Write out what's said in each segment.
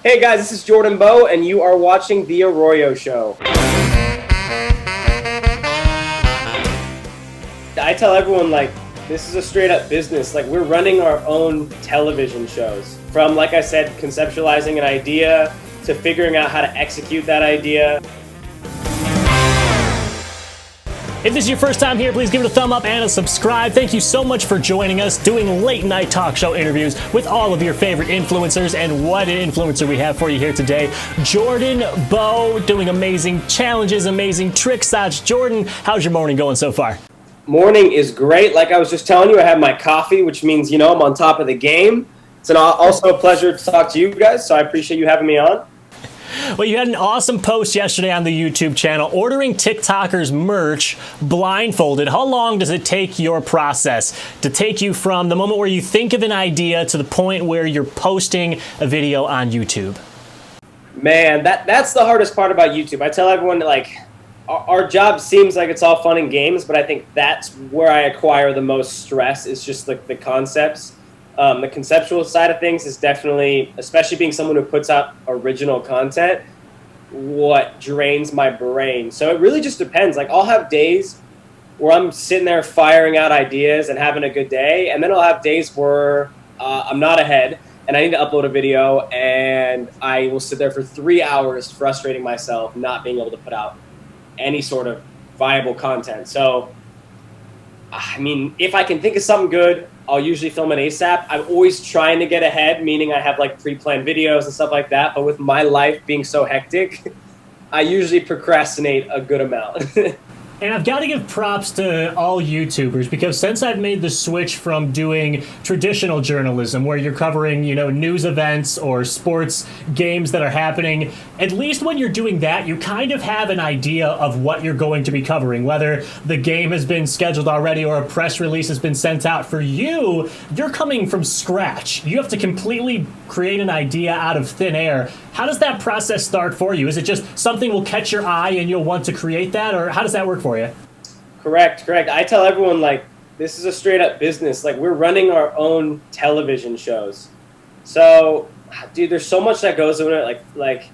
Hey guys, this is Jordan BEAU, and you are watching The ARROYO Show. I tell everyone, like, this is a straight up business. Like, we're running our own television shows. From, like I said, conceptualizing an idea to figuring out how to execute that idea. If this is your first time here, please give it a thumb up and a subscribe. Thank you so much for joining us, doing late night talk show interviews with all of your favorite influencers. And what an influencer we have for you here today. Jordan BEAU, doing amazing challenges, amazing trick shots. Jordan, how's your morning going so far? Morning is great. Like I was just telling you, I have my coffee, which means, I'm on top of the game. It's also a pleasure to talk to you guys, so I appreciate you having me on. Well, you had an awesome post yesterday on the YouTube channel, ordering TikTokers merch blindfolded. How long does it take your process to take you from the moment where you think of an idea to the point where you're posting a video on YouTube? Man, that's the hardest part about YouTube. I tell everyone, like, our job seems like it's all fun and games, but I think that's where I acquire the most stress, is just like the concepts. The conceptual side of things is definitely, especially being someone who puts out original content, what drains my brain. So it really just depends. Like, I'll have days where I'm sitting there firing out ideas and having a good day, and then I'll have days where I'm not ahead and I need to upload a video, and I will sit there for 3 hours frustrating myself, not being able to put out any sort of viable content. So, I mean, if I can think of something good, I'll usually film it ASAP. I'm always trying to get ahead, meaning I have like pre-planned videos and stuff like that. But with my life being so hectic, I usually procrastinate a good amount. And I've got to give props to all YouTubers, because since I've made the switch from doing traditional journalism where you're covering, news events or sports games that are happening, at least when you're doing that, you kind of have an idea of what you're going to be covering, whether the game has been scheduled already or a press release has been sent out. For you, you're coming from scratch. You have to completely create an idea out of thin air. How does that process start for you? Is it just something will catch your eye and you'll want to create that, or how does that work for you? Correct. I tell everyone, like, this is a straight up business. Like, we're running our own television shows. So, dude, there's so much that goes into it. Like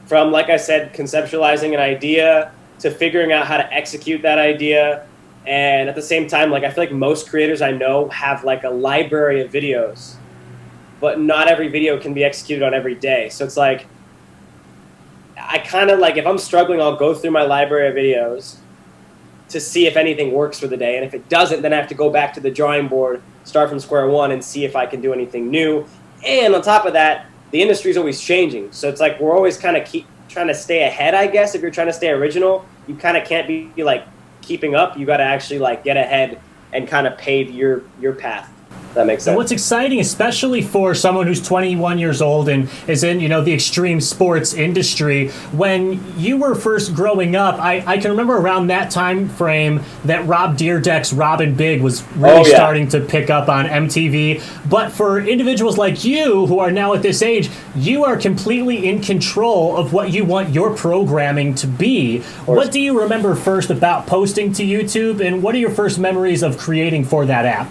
from, like I said, conceptualizing an idea to figuring out how to execute that idea. And at the same time, like, I feel like most creators I know have like a library of videos, but not every video can be executed on every day. So it's like, I kind of like, if I'm struggling, I'll go through my library of videos to see if anything works for the day. And if it doesn't, then I have to go back to the drawing board, start from square one, and see if I can do anything new. And on top of that, the industry is always changing. So it's like, we're always kind of trying to stay ahead, I guess. If you're trying to stay original, you kind of can't be like keeping up. You got to actually like get ahead and kind of pave your path. That makes sense. And what's exciting, especially for someone who's 21 years old and is in, the extreme sports industry, when you were first growing up, I can remember around that time frame that Rob Dyrdek's Robin Big was really starting to pick up on MTV. But for individuals like you who are now at this age, you are completely in control of what you want your programming to be. What do you remember first about posting to YouTube, and what are your first memories of creating for that app?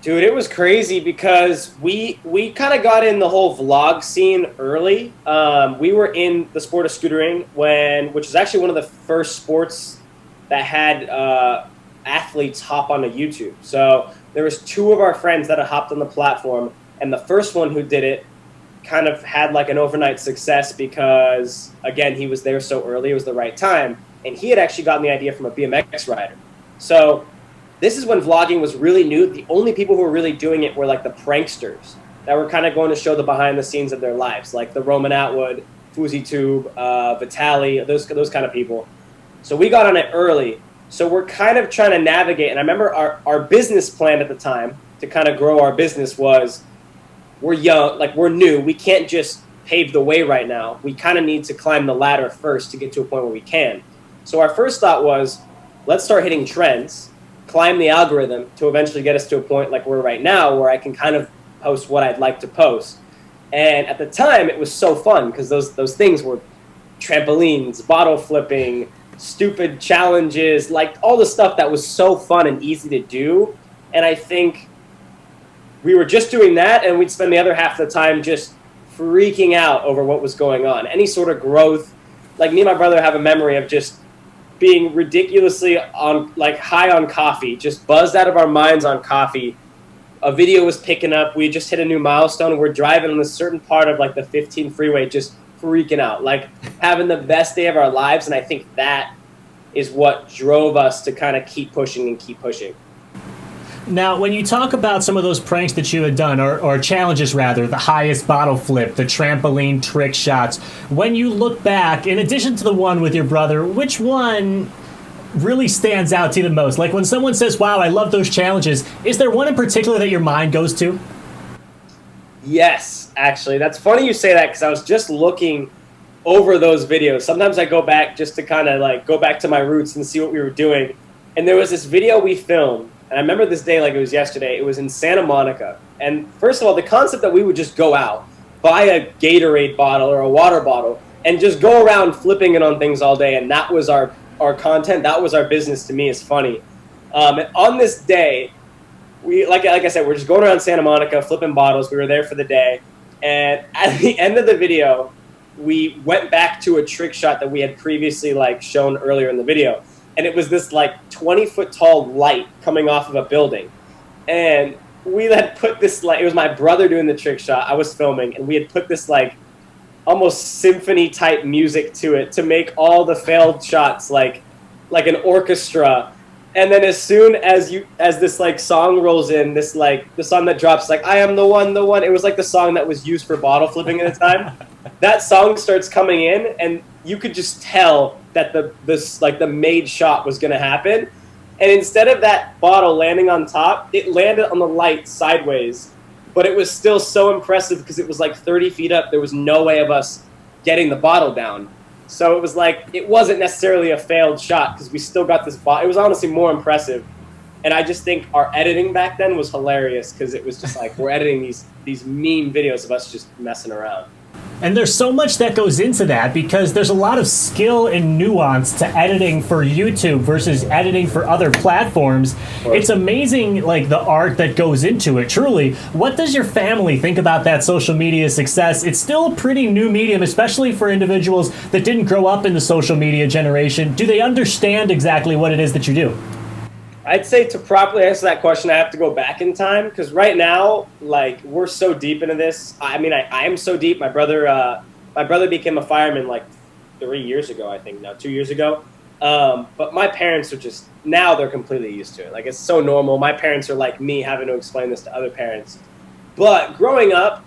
Dude, it was crazy because we kind of got in the whole vlog scene early. We were in the sport of scootering, which is actually one of the first sports that had athletes hop onto YouTube. So there was 2 of our friends that had hopped on the platform, and the first one who did it kind of had like an overnight success because, again, he was there so early. It was the right time, and he had actually gotten the idea from a BMX rider. So this is when vlogging was really new. The only people who were really doing it were like the pranksters that were kind of going to show the behind the scenes of their lives, like the Roman Atwood, FoozyTube, Vitaly, those kind of people. So we got on it early. So we're kind of trying to navigate. And I remember our business plan at the time to kind of grow our business was, we're young, like we're new. We can't just pave the way right now. We kind of need to climb the ladder first to get to a point where we can. So our first thought was, let's start hitting trends, climb the algorithm to eventually get us to a point like we're right now where I can kind of post what I'd like to post. And at the time, it was so fun because those things were trampolines, bottle flipping, stupid challenges, like all the stuff that was so fun and easy to do. And I think we were just doing that, and we'd spend the other half of the time just freaking out over what was going on. Any sort of growth, like me and my brother have a memory of just being ridiculously on like high on coffee, just buzzed out of our minds on coffee. A video was picking up. We just hit a new milestone. We're driving on a certain part of like the 15 freeway, just freaking out, like having the best day of our lives. And I think that is what drove us to kind of keep pushing and keep pushing. Now, when you talk about some of those pranks that you had done, or challenges rather, the highest bottle flip, the trampoline trick shots, when you look back, in addition to the one with your brother, which one really stands out to you the most? Like when someone says, wow, I love those challenges, is there one in particular that your mind goes to? Yes, actually. That's funny you say that because I was just looking over those videos. Sometimes I go back just to kind of like go back to my roots and see what we were doing. And there was this video we filmed. And I remember this day like it was yesterday. It was in Santa Monica. And first of all, the concept that we would just go out, buy a Gatorade bottle or a water bottle, and just go around flipping it on things all day. And that was our content. That was our business to me is funny. And on this day, we like I said, we're just going around Santa Monica, flipping bottles. We were there for the day. And at the end of the video, we went back to a trick shot that we had previously like shown earlier in the video. And it was this like 20-foot tall light coming off of a building. And we had put this like, it was my brother doing the trick shot. I was filming, and we had put this like almost symphony type music to it to make all the failed shots like an orchestra. And then as soon as this like song rolls in, this like the song that drops like I am the one, it was like the song that was used for bottle flipping at the time. That song starts coming in, and you could just tell that the made shot was going to happen. And instead of that bottle landing on top, it landed on the light sideways. But it was still so impressive because it was like 30 feet up. There was no way of us getting the bottle down. So it was like, it wasn't necessarily a failed shot because we still got this bottle. It was honestly more impressive. And I just think our editing back then was hilarious because it was just like, we're editing these meme videos of us just messing around. And there's so much that goes into that because there's a lot of skill and nuance to editing for YouTube versus editing for other platforms. It's amazing, like, the art that goes into it, truly. What does your family think about that social media success? It's still a pretty new medium, especially for individuals that didn't grow up in the social media generation. Do they understand exactly what it is that you do? I'd say to properly answer that question, I have to go back in time because right now, like, we're so deep into this. I mean, I am so deep. My brother became a fireman like 3 years ago, I think now, 2 years ago. But my parents are just now they're completely used to it. Like it's so normal. My parents are like me having to explain this to other parents. But growing up,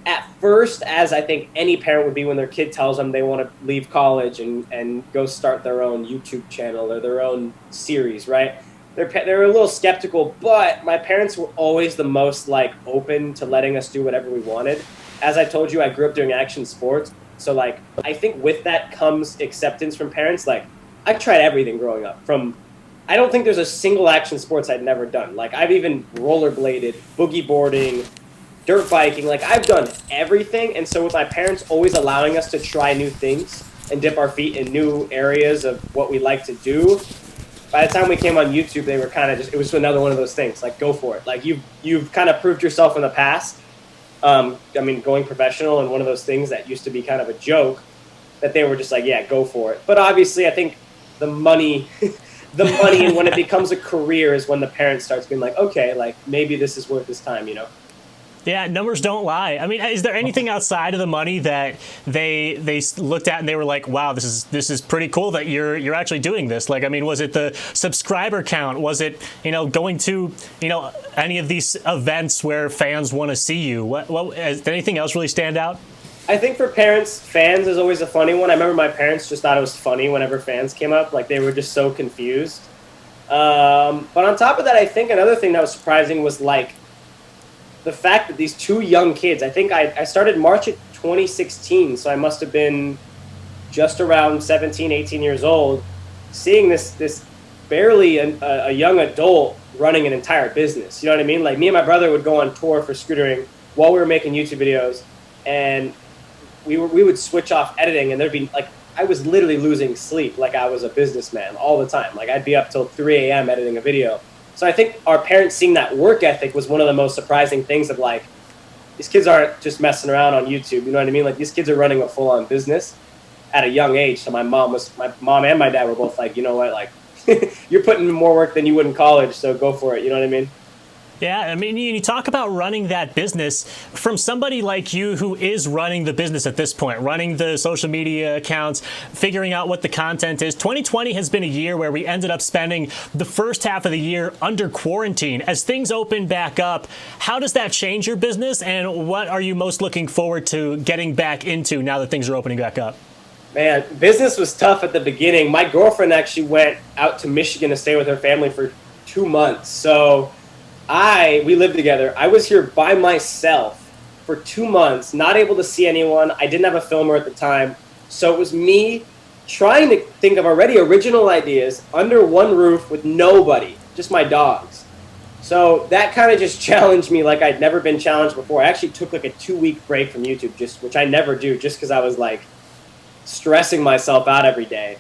at first, as I think any parent would be when their kid tells them they want to leave college and go start their own YouTube channel or their own series, right? They're a little skeptical, but my parents were always the most like open to letting us do whatever we wanted. As I told you, I grew up doing action sports. So like, I think with that comes acceptance from parents. Like I tried everything growing up I don't think there's a single action sports I'd never done. Like I've even rollerbladed, boogie boarding, dirt biking, like I've done everything. And so with my parents always allowing us to try new things and dip our feet in new areas of what we like to do, by the time we came on YouTube, they were kind of just, it was another one of those things, like go for it. Like you've kind of proved yourself in the past. I mean, going professional and one of those things that used to be kind of a joke that they were just like, yeah, go for it. But obviously I think the money, and when it becomes a career is when the parent starts being like, okay, like maybe this is worth his time, you know? Yeah, numbers don't lie. I mean, is there anything outside of the money that they looked at and they were like, "Wow, this is pretty cool that you're actually doing this"? Like, I mean, was it the subscriber count? Was it going to any of these events where fans want to see you? What did anything else really stand out? I think for parents, fans is always a funny one. I remember my parents just thought it was funny whenever fans came up. Like they were just so confused. But on top of that, I think another thing that was surprising was like the fact that these two young kids, I think I started March of 2016, so I must have been just around 17, 18 years old, seeing this barely a young adult running an entire business. You know what I mean? Like me and my brother would go on tour for scootering while we were making YouTube videos, and we would switch off editing, and there'd be like, I was literally losing sleep like I was a businessman all the time. Like I'd be up till 3 a.m. editing a video. So I think our parents seeing that work ethic was one of the most surprising things of like, these kids aren't just messing around on YouTube. You know what I mean? Like these kids are running a full-on business at a young age. So my mom and my dad were both like, you know what, like you're putting in more work than you would in college, so go for it. You know what I mean? Yeah, I mean, you talk about running that business from somebody like you who is running the business at this point, running the social media accounts, figuring out what the content is. 2020 has been a year where we ended up spending the first half of the year under quarantine. As things open back up, how does that change your business, and what are you most looking forward to getting back into now that things are opening back up? Man, business was tough at the beginning. My girlfriend actually went out to Michigan to stay with her family for 2 months. So we lived together. I was here by myself for 2 months, not able to see anyone. I didn't have a filmer at the time. So it was me trying to think of already original ideas under one roof with nobody, just my dogs. So that kind of just challenged me like I'd never been challenged before. I actually took like a 2-week break from YouTube, which I never do, just because I was like stressing myself out every day.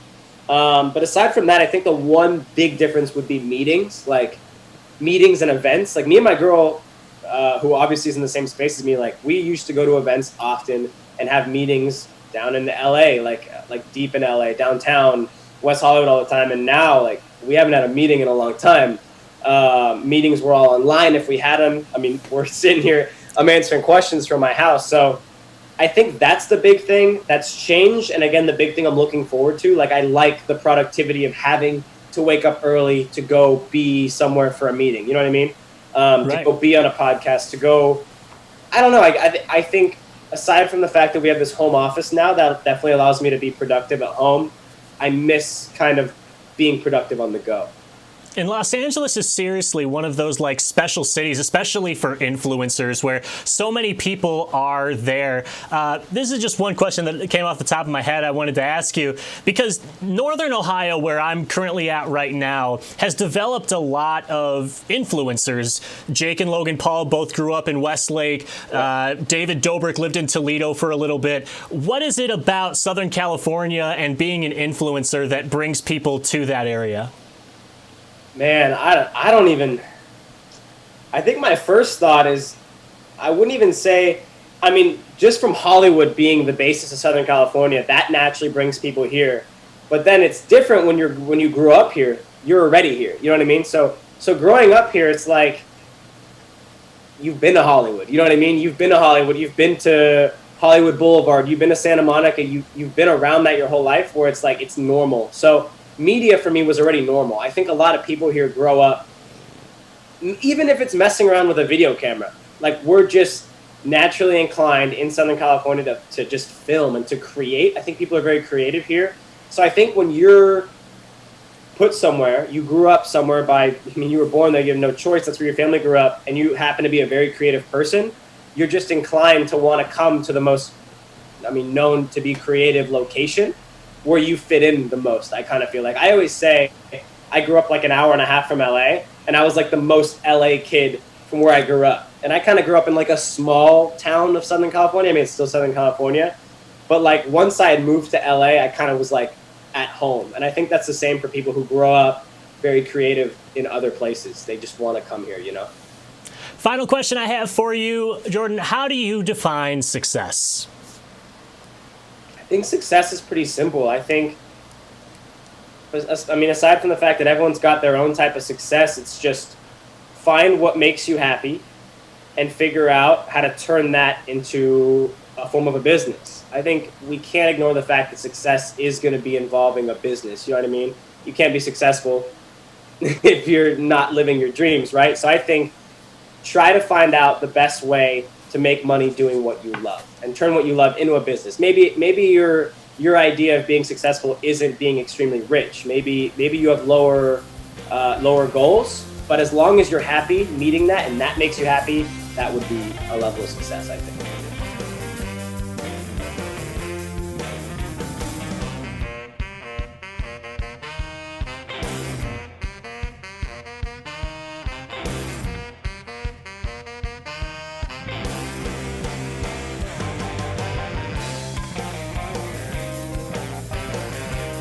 But aside from that, I think the one big difference would be meetings, like meetings and events. Like me and my girl, who obviously is in the same space as me, like we used to go to events often and have meetings down in LA, like deep in LA, downtown, West Hollywood all the time. And now like we haven't had a meeting in a long time. Meetings were all online if we had them. I mean, we're sitting here, I'm answering questions from my house. So I think that's the big thing that's changed. And again, the big thing I'm looking forward to, like I like the productivity of having to wake up early to go be somewhere for a meeting. You know what I mean? Right. To go be on a podcast, to go, I don't know. I think aside from the fact that we have this home office now, that definitely allows me to be productive at home. I miss kind of being productive on the go. And Los Angeles is seriously one of those like special cities, especially for influencers, where so many people are there. This is just one question that came off the top of my head I wanted to ask you, because Northern Ohio, where I'm currently at right now, has developed a lot of influencers. Jake and Logan Paul both grew up in Westlake. David Dobrik lived in Toledo for a little bit. What is it about Southern California and being an influencer that brings people to that area? Man, I don't even, I think my first thought is, I wouldn't even say, I mean, just from Hollywood being the basis of Southern California, that naturally brings people here. But then it's different when you grew up here, you're already here. You know what I mean? So growing up here, it's like, you've been to Hollywood. You know what I mean? You've been to Hollywood. You've been to Hollywood Boulevard. You've been to Santa Monica. You've been around that your whole life, where it's like, it's normal. So media for me was already normal. I think a lot of people here grow up, even if it's messing around with a video camera, like we're just naturally inclined in Southern California to just film and to create. I think people are very creative here. So I think when you're put somewhere, you grew up somewhere you were born there, you have no choice, that's where your family grew up, and you happen to be a very creative person, you're just inclined to want to come to the most, known to be creative location where you fit in the most. I kind of feel like, I always say, I grew up like an hour and a half from LA, and I was like the most LA kid from where I grew up. And I kind of grew up in like a small town of Southern California. I mean, it's still Southern California, but like once I had moved to LA, I kind of was like at home. And I think that's the same for people who grow up very creative in other places. They just want to come here, you know? Final question I have for you, Jordan, how do you define success? I think success is pretty simple. I think, aside from the fact that everyone's got their own type of success, it's just find what makes you happy and figure out how to turn that into a form of a business. I think we can't ignore the fact that success is going to be involving a business. You know what I mean? You can't be successful if you're not living your dreams, right? So I think try to find out the best way to make money doing what you love and turn what you love into a business. Maybe your idea of being successful isn't being extremely rich. Maybe you have lower goals, but as long as you're happy meeting that and that makes you happy, that would be a level of success, I think.